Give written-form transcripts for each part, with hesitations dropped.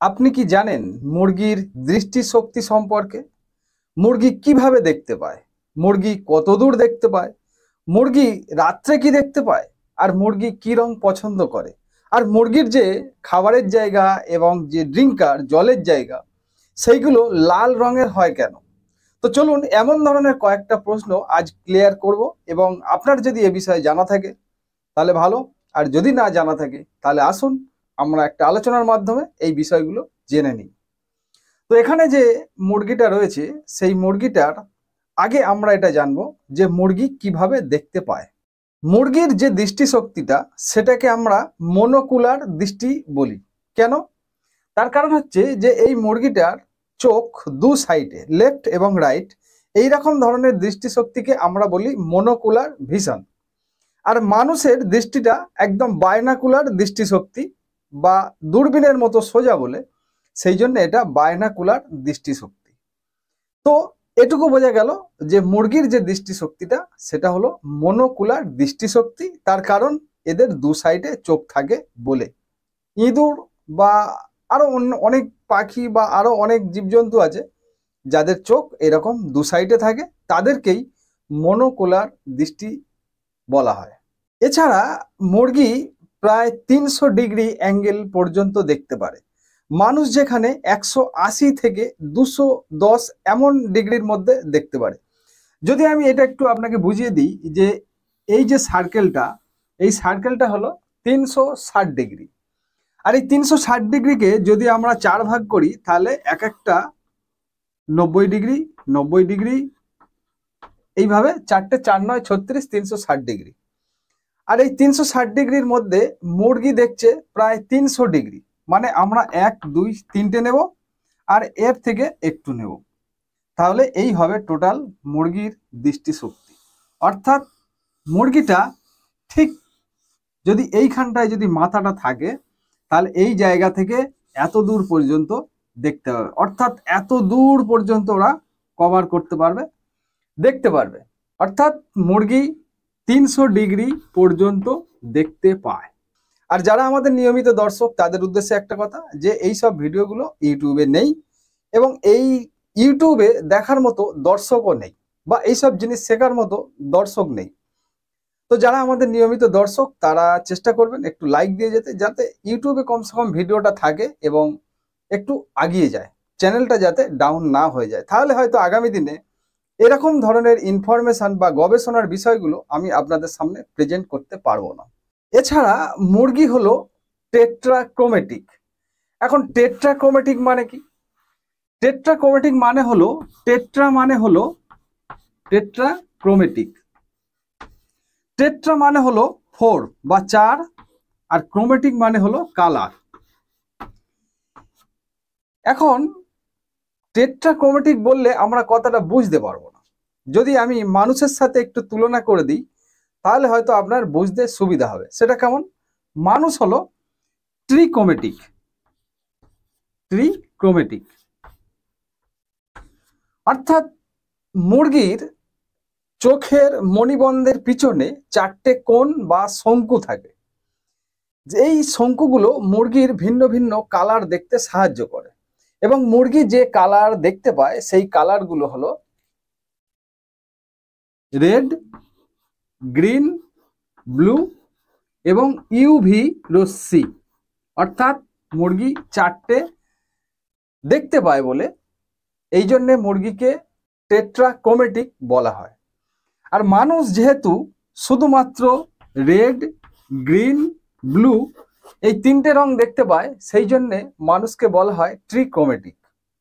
আপনি কি জানেন মুরগির দৃষ্টিশক্তি সম্পর্কে? মুরগি কিভাবে দেখতে পায়? মুরগি কতদূর দেখতে পায়? মুরগি রাত্রে কি দেখতে পায়? আর মুরগি কি রং পছন্দ করে? আর মুরগির যে খাবারের জায়গা এবং যে ড্রিঙ্কার জলের জায়গা সেইগুলো লাল রঙের হয় কেন? তো চলুন এমন ধরনের কয়েকটা প্রশ্ন আজ ক্লিয়ার করব, এবং আপনার যদি এ বিষয়ে জানা থাকে তাহলে ভালো, আর যদি না জানা থাকে তাহলে আসুন আমরা একটা আলোচনার মাধ্যমে এই বিষয়গুলো জেনে নিই। তো এখানে যে মুরগিটা রয়েছে সেই মুরগিটার আগে আমরা এটা জানবো যে মুরগি কিভাবে দেখতে পায়। মুরগির যে দৃষ্টিশক্তিটা সেটাকে আমরা মনোকুলার দৃষ্টি বলি। কেন? তার কারণ হচ্ছে যে এই মুরগিটার চোখ দু সাইডে, লেফট এবং রাইট, এই রকম ধরনের দৃষ্টিশক্তিকে আমরা বলি মনোকুলার ভিশন। আর মানুষের দৃষ্টিটা একদম বায়নাকুলার দৃষ্টিশক্তি বা দূরবীনের মতো সোজা বলে, সেই জন্য এটা বায়নাকুলার দৃষ্টিশক্তি। তো এটুকু বোঝা গেল যে মুরগির যে দৃষ্টিশক্তিটা সেটা হলো মনোকুলার দৃষ্টিশক্তি, তার কারণ এদের দু সাইডে চোখ থাকে বলে। ইঁদুর বা আরো অনেক পাখি বা আরো অনেক জীবজন্তু আছে যাদের চোখ এরকম দু সাইডে থাকে, তাদেরকেই মনোকুলার দৃষ্টি বলা হয়। এছাড়া মুরগি প্রায় 300 ডিগ্রি অ্যাঙ্গেল পর্যন্ত দেখতে পারে। মানুষ যেখানে 180 থেকে 210 এমন ডিগ্রির মধ্যে দেখতে পারে। যদি আমি এটা একটু আপনাকে বুঝিয়ে দিই যে এই যে সার্কেলটা, এই সার্কেলটা হলো 360 ডিগ্রি। আর এই 360 ডিগ্রিকে যদি আমরা 4 ভাগ করি তাহলে এক একটা 90 ডিগ্রি, 90 ডিগ্রি, এইভাবে 4টে 4 9 36, 360 ডিগ্রি। আর এই 360 ডিগ্রির মধ্যে মুরগি দেখছে প্রায় 300 ডিগ্রি। মানে আমরা 1 2 3টে নেব আর এর থেকে একটু নেব, তাহলে এই হবে টোটাল মুরগির দৃষ্টিশক্তি। অর্থাৎ মুরগিটা ঠিক যদি এইখানটায় যদি মাথাটা থাকে তাহলে এই জায়গা থেকে এত দূর পর্যন্ত দেখতে পাবে, অর্থাৎ এত দূর পর্যন্ত ওরা কভার করতে পারবে, দেখতে পারবে। অর্থাৎ মুরগি 300 ডিগ্রি পর্যন্ত দেখতে পায়। আর যারা আমাদের নিয়মিত দর্শক তাদের উদ্দেশ্যে একটা কথা, যে এই সব ভিডিওগুলো ইউটিউবে নেই এবং এই ইউটিউবে দেখার মতো দর্শকও নেই, বা এইসব জিনিস শেখার মতো দর্শক নেই। তো যারা আমাদের নিয়মিত দর্শক তারা চেষ্টা করবেন একটু লাইক দিয়ে যেতে, যাতে ইউটিউবে কমসে কম ভিডিওটা থাকে এবং একটু আগিয়ে যায়, চ্যানেলটা যাতে ডাউন না হয়ে যায়। তাহলে হয়তো আগামী দিনে এরকম ধরনের ইনফরমেশন বা গবেষণার বিষয়গুলো আমি আপনাদের সামনে প্রেজেন্ট করতে পারবো না। এছাড়া মুরগি হলো টেট্রাক্রোমেটিক। এখন টেট্রাক্রোমেটিক মানে কি? টেট্রাক্রোমেটিক মানে হলো, টেট্রা মানে হলো টেট্রাক্রোমেটিক। টেট্রা মানে হলো 4 বা 4, আর ক্রোমেটিক মানে হলো কালার। এখন টেট্রাক্রোমেটিক বললে আমরা কথাটা বুঝতে পারবো না। যদি আমি মানুষের সাথে একটু তুলনা করে দিই তাহলে হয়তো আপনার বুঝতে সুবিধা হবে। সেটা কেমন? মানুষ হলো ট্রিক্রোমেটিক। ট্রিক্রোমেটিক অর্থাৎ মুরগির চোখের মণিবন্ধের পিছনে 4টে কোণ বা শঙ্কু থাকে। এই শঙ্কুগুলো মুরগির ভিন্ন ভিন্ন কালার দেখতে সাহায্য করে, এবং মুরগি যে কালার দেখতে পায় সেই কালারগুলো হলো রেড, গ্রিন, ব্লু এবং ইউভি রশ্মি। অর্থাৎ মুরগি 4টে দেখতে পায় বলে এই জন্যে মুরগিকে টেট্রাক্রোমেটিক বলা হয়। আর মানুষ যেহেতু শুধুমাত্র রেড, গ্রিন, ব্লু এই 3টে রং দেখতে পায়, সেই জন্যে মানুষকে বলা হয় ট্রিক্রোমেটিক।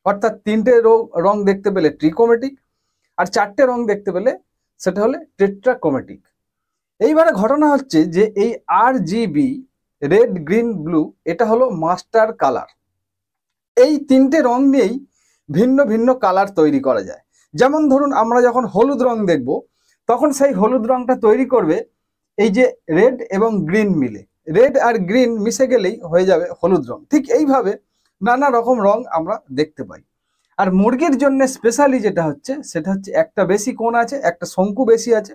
অর্থাৎ 3টে রং দেখতে পেলে ট্রিক্রোমেটিক, আর 4টে রং দেখতে পেলে সেটা হলে টেট্রাক্রোমেটিক। এইবারে ঘটনা হচ্ছে যে এই RGB, রেড, গ্রিন, ব্লু, এটা হলো মাস্টার কালার। এই 3টে রং নিয়েই ভিন্ন ভিন্ন কালার তৈরি করা যায়। যেমন ধরুন আমরা যখন হলুদ রং দেখব তখন সেই হলুদ রংটা তৈরি করবে এই যে রেড এবং গ্রিন মিলে, রেড আর গ্রিন মিশে গেলেই হয়ে যাবে হলুদ রং। ঠিক এইভাবে নানা রকম রং আমরা দেখতে পাই। আর মুরগির জন্য স্পেশালি যেটা হচ্ছে সেটা হচ্ছে একটা বেশি কোণ আছে, একটা শঙ্কু বেশি আছে,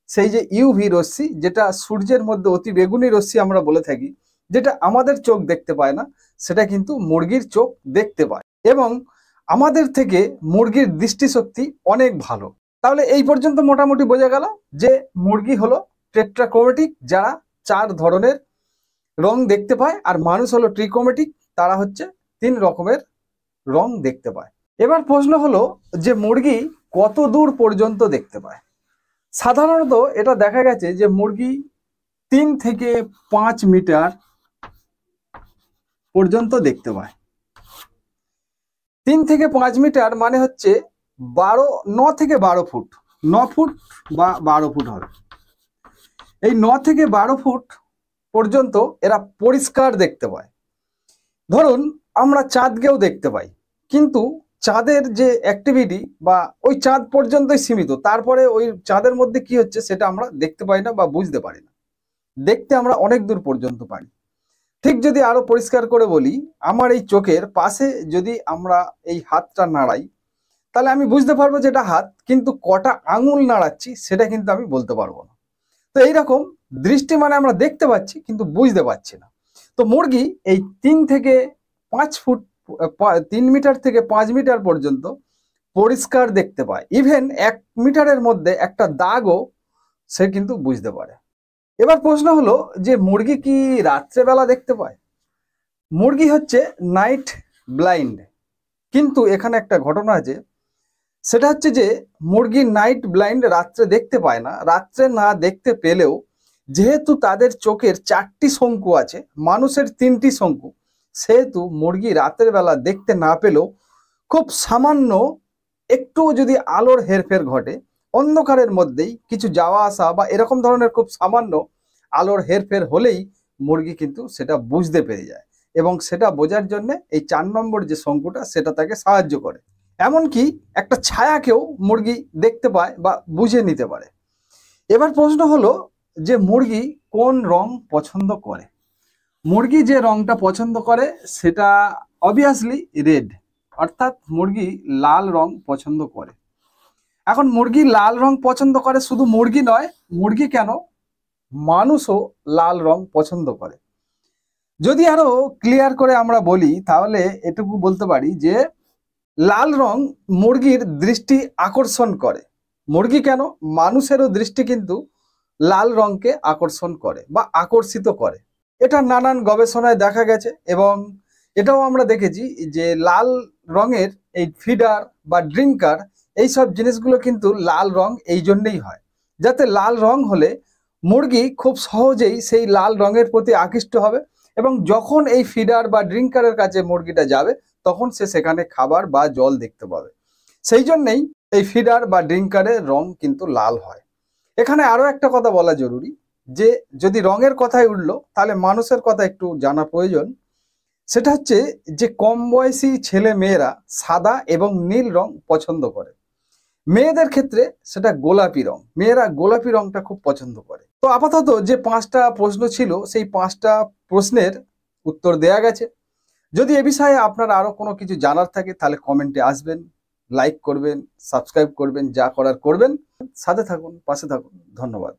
সেই যে ইউভি রশ্মি, যেটা সূর্যের মধ্যে অতি বেগুনি রশ্মি আমরা বলে থাকি, যেটা আমাদের চোখ দেখতে পায় না, সেটা কিন্তু মুরগির চোখ দেখতে পায়। এবং আমাদের থেকে মুরগির দৃষ্টিশক্তি অনেক ভালো। তাহলে এই পর্যন্ত মোটামুটি বোঝা গেল যে মুরগি হলো টেট্রাক্রোমেটিক, যারা 4 ধরনের রং দেখতে পায়, আর মানুষ হলো ট্রিক্রোমেটিক, তারা হচ্ছে 3 রকমের রং দেখতে পায়। এবার প্রশ্ন হলো যে মুরগি কত দূর পর্যন্ত দেখতে পায়। সাধারণত এটা দেখা গেছে যে মুরগি 3 থেকে 5 মিটার পর্যন্ত দেখতে পায়। 3 থেকে 5 মিটার মানে হচ্ছে 9 থেকে 12 ফুট, 9 ফুট বা 12 ফুট হবে। এই 9 থেকে 12 ফুট পর্যন্ত এরা পরিষ্কার দেখতে পায়। ধরুন আমরা চাঁদকেও দেখতে পাই, কিন্তু চাঁদের যে অ্যাক্টিভিটি বা ওই চাঁদ পর্যন্তই সীমিত, তারপরে ওই চাঁদের মধ্যে কি হচ্ছে সেটা আমরা দেখতে পাই না বা বুঝতে পারি না। দেখতে আমরা অনেক দূর পর্যন্ত পাই। ঠিক যদি আরো পরিষ্কার করে বলি, আমার এই চোখের পাশে যদি আমরা এই হাতটা নাড়াই, তাহলে আমি বুঝতে পারবো যে এটা হাত, কিন্তু কটা আঙুল নাড়াচ্ছি সেটা কিন্তু আমি বলতে পারবো না। তো এইরকম দৃষ্টি মানে আমরা দেখতে পাচ্ছি কিন্তু বুঝতে পারছি না। তো মুরগি এই 3 থেকে 5 ফুট, 3 মিটার থেকে 5 মিটার পর্যন্ত পরিষ্কার দেখতে পায়। ইভেন 1 মিটারের মধ্যে একটা দাগও সে কিন্তু বুঝতে পারে। এবার প্রশ্ন হলো যে মুরগি কি রাত্রেবেলা দেখতে পায়? মুরগি হচ্ছে নাইট ব্লাইন্ড, কিন্তু এখানে একটা ঘটনা আছে, সেটা হচ্ছে যে মুরগি নাইট ব্লাইন্ড, রাত্রে দেখতে পায় না। রাত্রে না দেখতে পেলেও যেহেতু তাদের চোখের 4টি শঙ্কু আছে, মানুষের 3টি শঙ্কু, সেহেতু মুরগি রাতের বেলা দেখতে না পেলেও খুব সামান্য একটু যদি আলোর হেরফের ঘটে, অন্ধকারের মধ্যেই কিছু যাওয়া আসা বা এরকম ধরনের খুব সামান্য আলোর হেরফের হলেই মুরগি কিন্তু সেটা বুঝতে পেরে যায়, এবং সেটা বোঝার জন্য এই 4 নম্বর যে শঙ্কুটা সেটা তাকে সাহায্য করে। এমনকি একটা ছায়াকেও মুরগি দেখতে পায় বা বুঝে নিতে পারে। এবার প্রশ্ন হলো যে মুরগি কোন রং পছন্দ করে। মুরগি যে রংটা পছন্দ করে সেটা অবভিয়াসলি রেড, অর্থাৎ মুরগি লাল রং পছন্দ করে। এখন মুরগি লাল রং পছন্দ করে, শুধু মুরগি নয়, মুরগি কেন, মানুষও লাল রং পছন্দ করে। যদি আরো ক্লিয়ার করে আমরা বলি তাহলে এটুকু বলতে পারি যে লাল রং মুরগির দৃষ্টি আকর্ষণ করে। মুরগি কেন, মানুষেরও দৃষ্টি কিন্তু লাল রংকে আকর্ষণ করে বা আকর্ষিত করে। এটা নানান গবেষণায় দেখা গেছে, এবং এটাও আমরা দেখেছি যে লাল রঙের এই ফিডার বা ড্রিঙ্কার, এইসব জিনিসগুলো কিন্তু লাল রং এই জন্যেই হয়, যাতে লাল রং হলে মুরগি খুব সহজেই সেই লাল রঙের প্রতি আকৃষ্ট হবে, এবং যখন এই ফিডার বা ড্রিঙ্কারের কাছে মুরগিটা যাবে তখন সে সেখানে খাবার বা জল দেখতে পাবে। সেই জন্যেই এই ফিডার বা ড্রিঙ্কারের রং কিন্তু লাল হয়। এখানে আরো একটা কথা বলা জরুরি, যে যদি রঙের কথাই উঠলো তাহলে মানুষের কথা একটু জানা প্রয়োজন। সেটা হচ্ছে যে কম বয়সী ছেলে মেয়েরা সাদা এবং নীল রং পছন্দ করে। মেয়েদের ক্ষেত্রে সেটা গোলাপি রং, মেয়েরা গোলাপি রংটা খুব পছন্দ করে। তো আপাতত যে 5টা প্রশ্ন ছিল সেই 5টা প্রশ্নের উত্তর দেয়া গেছে। যদি এ বিষয়ে আপনার আরো কোনো কিছু জানার থাকে তাহলে কমেন্টে আসবেন, লাইক করবেন, সাবস্ক্রাইব করবেন, যা করার করবেন। সাথে থাকুন, পাশে থাকুন। ধন্যবাদ।